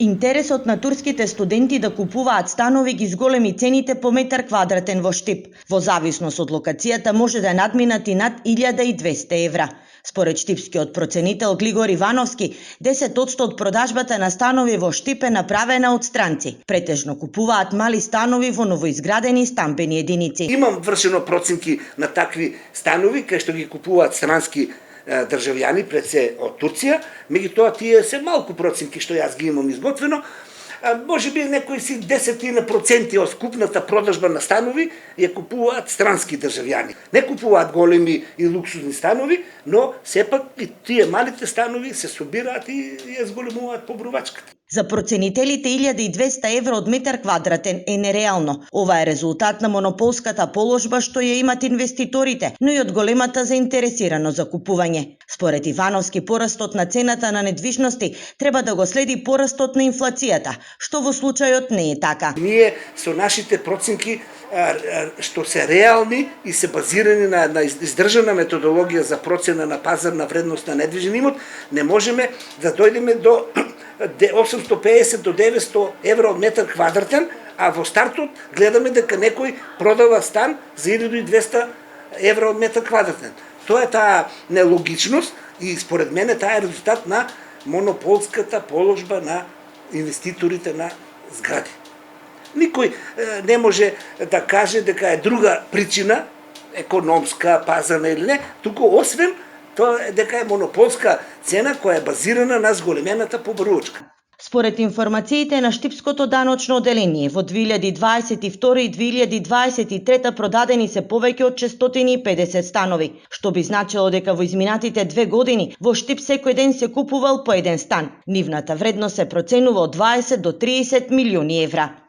Интересот на турските студенти да купуваат станови ги зголеми цените по метар квадратен во Штип. Во зависност од локацијата може да надминат и над 1200 евра. Според штипскиот проценител Глигор Ивановски, 10% од продажбата на станови во Штип е направена од странци. Претежно купуваат мали станови во новоизградени стамбени единици. Имам вршено проценки на такви станови кај што ги купуваат странски државјани, пред се од Турција, меѓутоа тие се малку проценки што јас ги имам изготвено, може би некои си 10% од скупната продажба на станови ја купуваат странски државјани. Не купуваат големи и луксузни станови, но сепак и тие малите станови се собираат и ја зголемуваат побрувачката. За проценителите 1200 евра од метар квадратен е нереално. Ова е резултат на монополската положба што ја имат инвеститорите, но и од големата заинтересираност за купување. Според Ивановски, порастот на цената на недвижности треба да го следи порастот на инфлацијата, што во случајот не е така. Ние со нашите проценки што се реални и се базирани на издржана методологија за процена на пазарна вредност на недвижен имот, не можеме да дојдеме до 850 до 900 евра од метар квадратен, а во стартот гледаме дека некој продава стан за 1200 евра од метар квадратен. Тоа е таа нелогичност и според мене таа е резултат на монополската положба на инвеститорите на згради. Никој не може да каже дека е друга причина, економска, пазарна или не, туку освен тоа дека е монополска цена која е базирана на зголемената побарувачка. Според информациите на Штипското даночно оделение, во 2022 и 2023 продадени се повеќе од 650 станови, што би значило дека во изминатите 2 години во Штип секој ден се купувал по еден стан. Нивната вредност се проценува од 20 до 30 милиони евра.